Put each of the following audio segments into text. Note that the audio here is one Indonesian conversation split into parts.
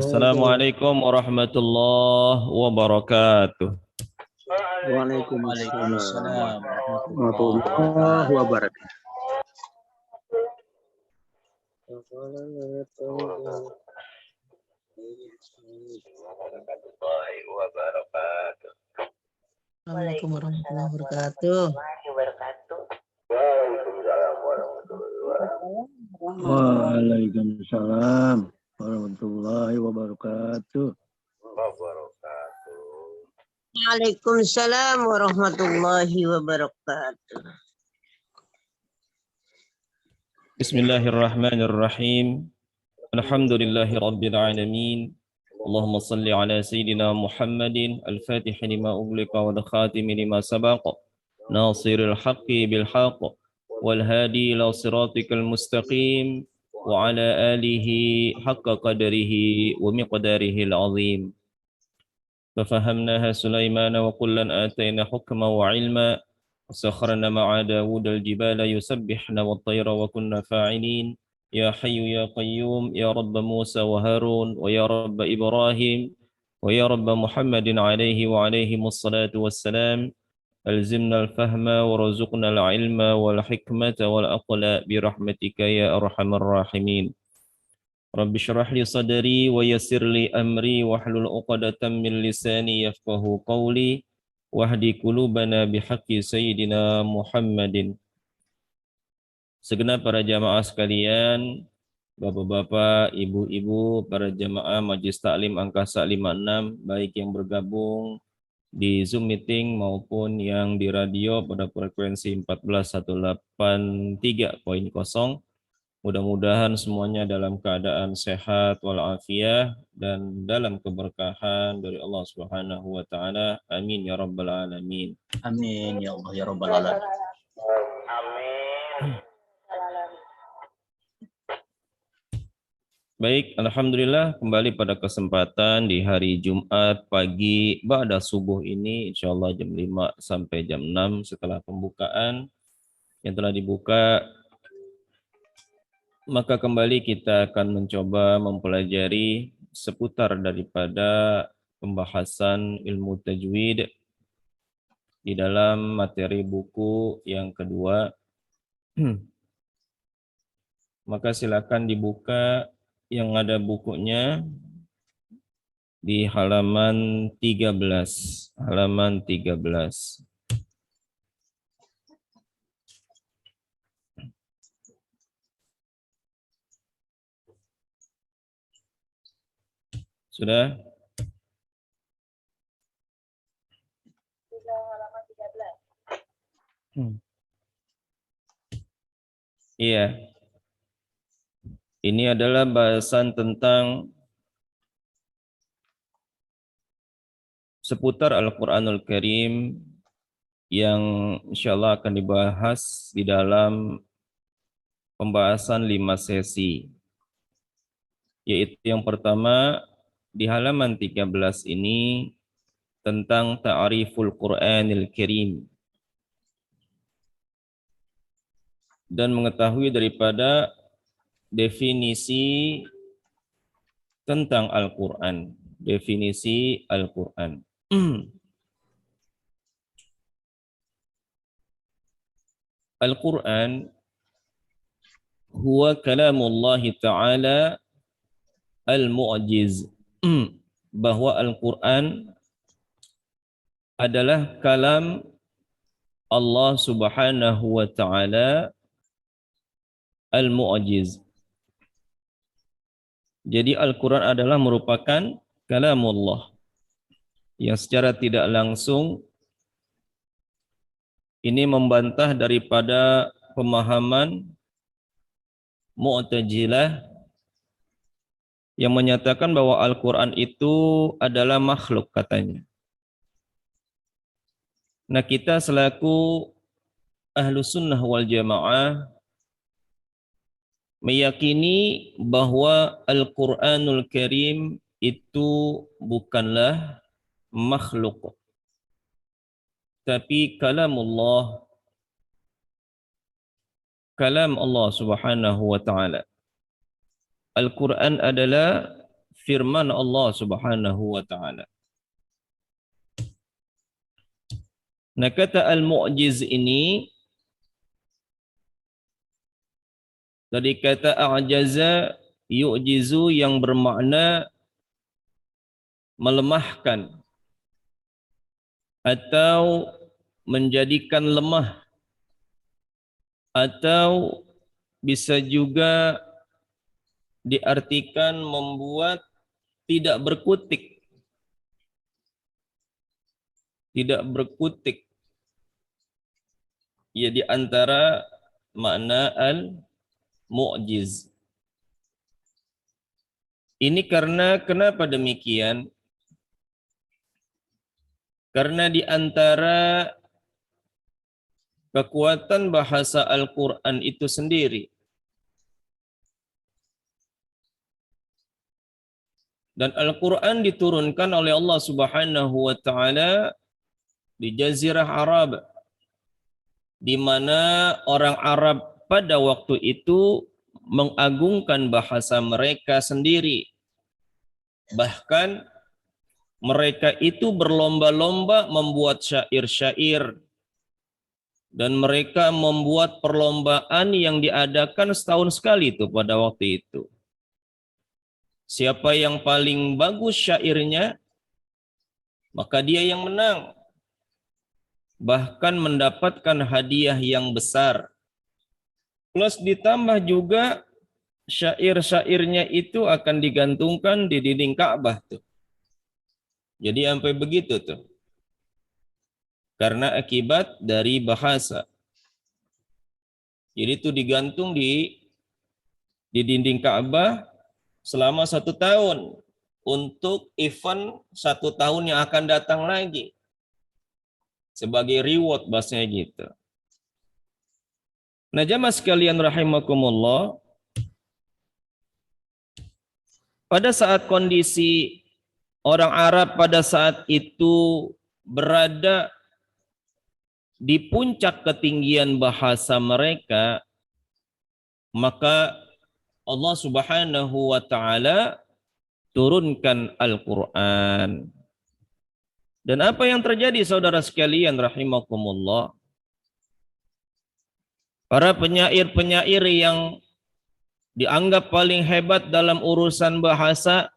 Assalamualaikum warahmatullahi wabarakatuh. Waalaikumsalam warahmatullahi wabarakatuh. Assalamualaikum warahmatullahi wabarakatuh. Waalaikumsalam warahmatullahi wabarakatuh. Waalaikumsalam warahmatullahi wabarakatuh. Bismillahirrahmanirrahim. Alhamdulillahi rabbil alamin. Allahumma salli ala sayyidina Muhammadin al-fatih lima ughliqa wal khatim lima sabaqa nasiril haqqi bil haqq wal hadi ila siratikal mustaqim wa ala alihi haqqa qadarihi wa miqdarihi al-azim. ففهمناها سليمان وكلا آتينا حكما وعلما وسخرنا مع داود الجبال يسبحن والطير وكنا فاعلين يا حي يا قيوم يا رب موسى وهارون ويا رب إبراهيم ويا رب محمد عليه وعليهم الصلاة والسلام ألزمنا الفهم ورزقنا العلم والحكمة والعقل برحمتك يا أرحم الراحمين Rabbi syrah li sadri wa yassir li amri wahlul 'uqdatam min lisani yafqahu qawli wahdi qulubana bihaqqi sayyidina Muhammadin. Segenap para jamaah sekalian, bapak-bapak, ibu-ibu, para jamaah Majelis Taklim Angkasa 56, baik yang bergabung di Zoom meeting maupun yang di radio pada frekuensi 14183.0. Mudah-mudahan semuanya dalam keadaan sehat walafiat dan dalam keberkahan dari Allah Subhanahu wa taala. Amin ya rabbal alamin. Amin ya Allah ya rabbal alamin. Amin. Baik, alhamdulillah kembali pada kesempatan di hari Jumat pagi ba'da subuh ini insyaallah jam 5 sampai jam 6 setelah pembukaan yang telah dibuka. Maka kembali kita akan mencoba mempelajari seputar daripada pembahasan ilmu tajwid di dalam materi buku yang kedua. Maka silakan dibuka yang ada bukunya di halaman 13. Halaman 13. Sudah? Sudah halaman 13. Iya. Ini adalah bahasan tentang seputar Al-Qur'anul Karim yang insyaallah akan dibahas di dalam pembahasan 5 sesi. Yaitu yang pertama di halaman 13 ini tentang ta'riful Qur'anil Karim dan mengetahui daripada definisi tentang Al-Qur'an, definisi Al-Qur'an. Al-Qur'an huwa kalamullah ta'ala al-mu'jiz. Bahwa Al-Quran adalah kalam Allah Subhanahu wa ta'ala al-mu'jiz. Jadi Al-Quran adalah merupakan kalamullah yang secara tidak langsung ini membantah daripada pemahaman Mu'tazilah yang menyatakan bahwa Al-Quran itu adalah makhluk katanya. Nah kita selaku Ahlus Sunnah wal Jamaah meyakini bahwa Al-Quranul Karim itu bukanlah makhluk. tapi kalamullah, kalam Allah Subhanahu wa taala. Al-Quran adalah firman Allah Subhanahu wa taala. Nah, kata al-mu'jiz ini dari kata a'jaza yu'jizu yang bermakna melemahkan atau menjadikan lemah, atau bisa juga diartikan membuat tidak berkutik. Tidak berkutik. Ya, di antara makna al-mu'jiz. Ini kenapa demikian? Karena di antara kekuatan bahasa Al-Quran itu sendiri, dan Al-Quran diturunkan oleh Allah Subhanahu wa taala di Jazirah Arab, di mana orang Arab pada waktu itu mengagungkan bahasa mereka sendiri. Bahkan mereka itu berlomba-lomba membuat syair-syair, dan mereka membuat perlombaan yang diadakan setahun sekali itu pada waktu itu. Siapa yang paling bagus syairnya, maka dia yang menang. Bahkan mendapatkan hadiah yang besar. Plus ditambah juga syair-syairnya itu akan digantungkan di dinding Ka'bah tuh. Jadi sampai begitu tuh. Karena akibat dari bahasa. Jadi itu digantung di dinding Ka'bah selama 1 tahun. Untuk event 1 tahun yang akan datang lagi. Sebagai reward bahasanya gitu. Nah, jamaah sekalian rahimakumullah, pada saat kondisi orang Arab pada saat itu berada di puncak ketinggian bahasa mereka, maka Allah Subhanahu wa taala turunkan Al-Qur'an. Dan apa yang terjadi saudara sekalian rahimakumullah? Para penyair-penyair yang dianggap paling hebat dalam urusan bahasa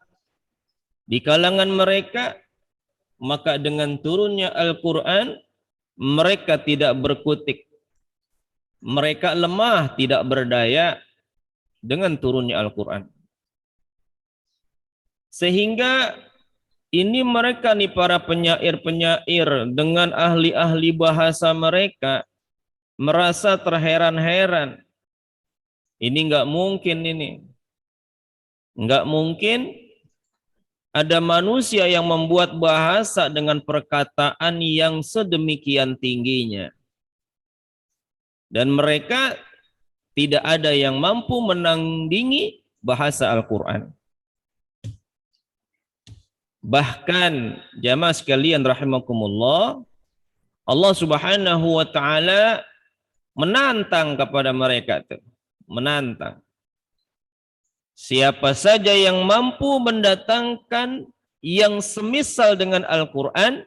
di kalangan mereka, maka dengan turunnya Al-Quran, mereka tidak berkutik. Mereka lemah, tidak berdaya dengan turunnya Al-Quran. Sehingga ini mereka nih para penyair-penyair dengan ahli-ahli bahasa mereka merasa terheran-heran. Ini nggak mungkin ini. Nggak mungkin ada manusia yang membuat bahasa dengan perkataan yang sedemikian tingginya. Dan mereka tidak ada yang mampu menandingi bahasa Al-Quran. Bahkan jamaah sekalian rahimakumullah, Allah Subhanahu wa taala menantang kepada mereka tuh, menantang. Siapa saja yang mampu mendatangkan yang semisal dengan Al-Quran,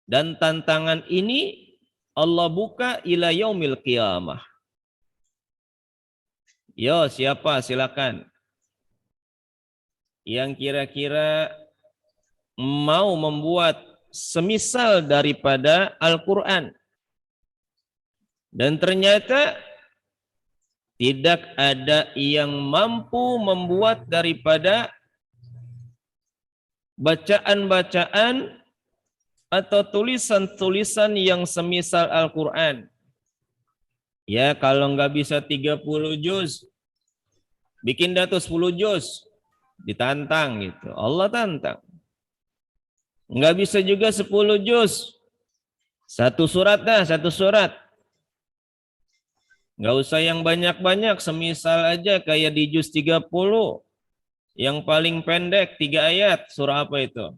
dan tantangan ini Allah buka ila yaumil qiyamah. Yo, siapa silakan yang kira-kira mau membuat semisal daripada Al-Quran. Dan ternyata tidak ada yang mampu membuat daripada bacaan-bacaan atau tulisan-tulisan yang semisal Al-Quran. Ya, kalau nggak bisa 30 juz, bikin dah tuh 10 juz. Ditantang gitu. Allah tantang. Nggak bisa juga 10 juz. 1 surat dah, 1 surat. Nggak usah yang banyak-banyak, semisal aja kayak di juz 30. Yang paling pendek 3 ayat. Surah apa itu?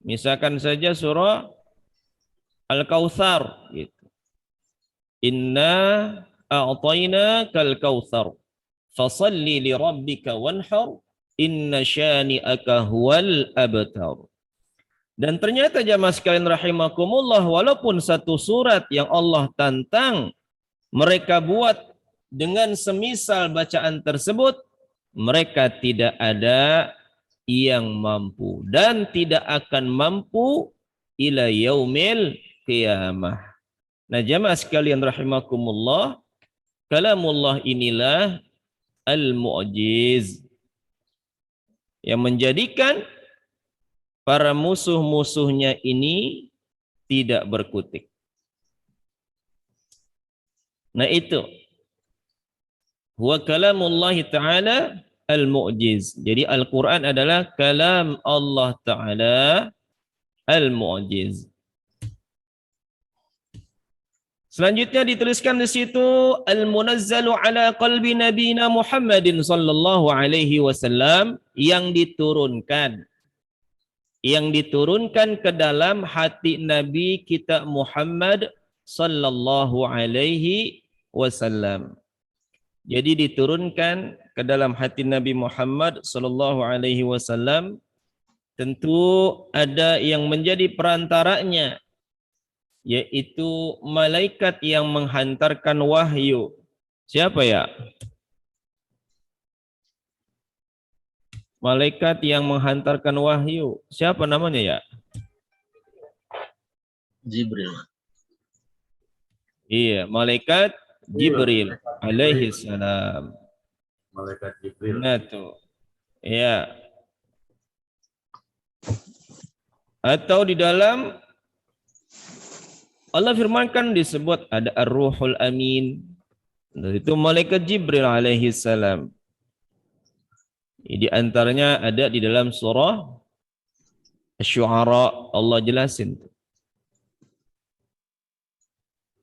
Misalkan saja surah Al-Kautsar gitu. Inna a'tainakal kautsar fasalli li rabbika wanhar inna syani'aka huwal abtar. Dan ternyata jamaah sekalian rahimakumullah, walaupun satu surat yang Allah tantang mereka buat dengan semisal bacaan tersebut, mereka tidak ada yang mampu dan tidak akan mampu ila yaumil qiyamah. Nah, jamaah sekalian rahimakumullah, kalamullah inilah al-mu'jiz yang menjadikan para musuh-musuhnya ini tidak berkutik. Nah itu, huwa kalamullah ta'ala al-mu'jiz. Jadi Al-Quran adalah kalam Allah Ta'ala al-mu'jiz. Selanjutnya dituliskan di situ al-munazzalu ala qalbi nabiyina Muhammadin sallallahu alaihi wasallam, yang diturunkan ke dalam hati Nabi kita Muhammad sallallahu alaihi wasallam. Jadi diturunkan ke dalam hati Nabi Muhammad sallallahu alaihi wasallam, tentu ada yang menjadi perantaranya, yaitu malaikat yang menghantarkan wahyu. Siapa ya? Malaikat yang menghantarkan wahyu. Siapa namanya ya? Jibril. Iya, malaikat Jibril alaihi salam. Malaikat Jibril. Nah tuh. Ya. Atau di dalam Allah firmankan disebut ada Ar-Ruhul Amin. Itu malaikat Jibril alaihi salam. Di antaranya ada di dalam surah Asy-Syu'ara, Allah jelasin.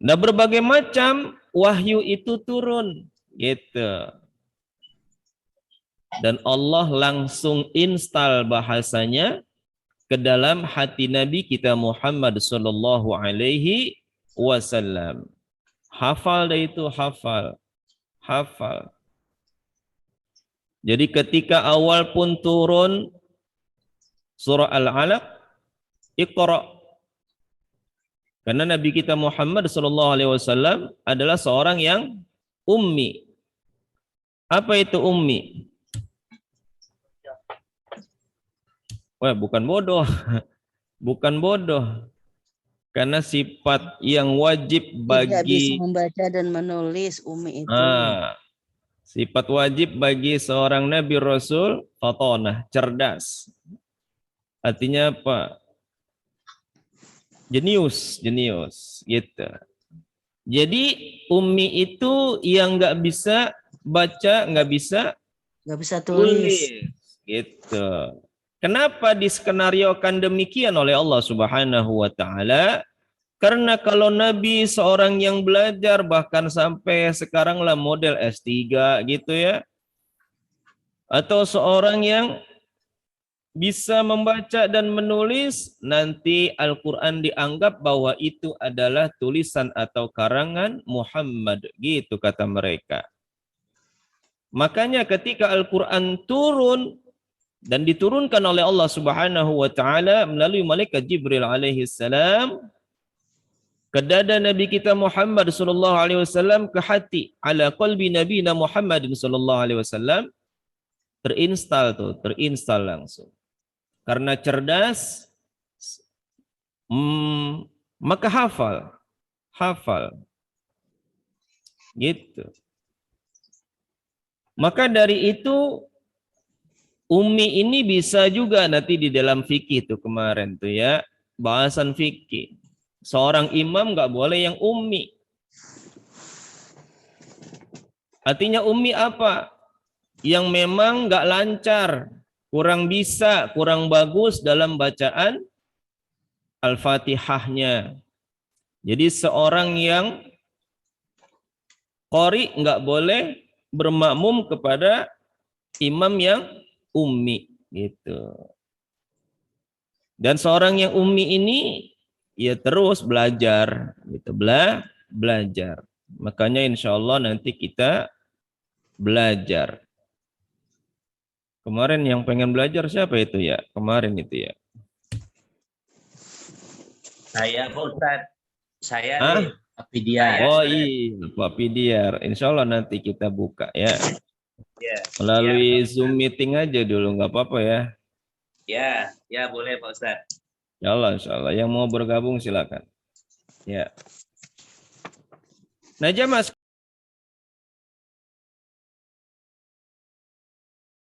Nah, berbagai macam wahyu itu turun gitu. Dan Allah langsung install bahasanya ke dalam hati Nabi kita Muhammad sallallahu alaihi wasallam. Hafal dah itu, hafal. Jadi ketika awal pun turun surah Al-Alaq, Iqra. Karena Nabi kita Muhammad sallallahu alaihi wasallam adalah seorang yang ummi. Apa itu ummi? Wah, bukan bodoh. Bukan bodoh. Karena sifat yang wajib Tidak bisa bagi membaca dan menulis ummi itu. Sifat wajib bagi seorang Nabi Rasul, fatonah, cerdas. Artinya apa? Jenius gitu. Jadi ummi itu yang nggak bisa baca, nggak bisa tulis gitu. Kenapa diskenariokan demikian oleh Allah Subhanahu wa taala? Karena kalau Nabi seorang yang belajar bahkan sampai sekarang lah model S3 gitu ya, atau seorang yang bisa membaca dan menulis, nanti Al-Quran dianggap bahwa itu adalah tulisan atau karangan Muhammad, gitu kata mereka. Makanya ketika Al-Quran turun dan diturunkan oleh Allah Subhanahu wa taala melalui malaikat Jibril alaihi salam ke dada Nabi kita Muhammad sallallahu alaihi wasallam, ke hati ala qalbi nabiyina Muhammadin sallallahu alaihi wasallam, terinstall langsung. Karena cerdas, maka hafal. Gitu. Maka dari itu ummi ini bisa juga nanti di dalam fikih tuh kemarin tuh ya, bahasan fikih. Seorang imam nggak boleh yang ummi. Artinya ummi apa? Yang memang nggak lancar, kurang bisa, kurang bagus dalam bacaan Al-Fatihahnya. Jadi seorang yang qori nggak boleh bermakmum kepada imam yang ummi gitu. Dan seorang yang ummi ini ya terus belajar gitu, belajar. Makanya insya Allah nanti kita belajar. Kemarin yang pengen belajar siapa itu ya? Kemarin itu ya. Saya Pak Ustadz. Saya Ah? nih, Apidia. Oh iya, Pak Pidiar. Insya Allah nanti kita buka ya. Ya, Melalui Zoom meeting aja dulu, nggak apa-apa ya. ya boleh Pak Ustadz. Insya Allah. Yang mau bergabung silakan. Ya. Najah Mas.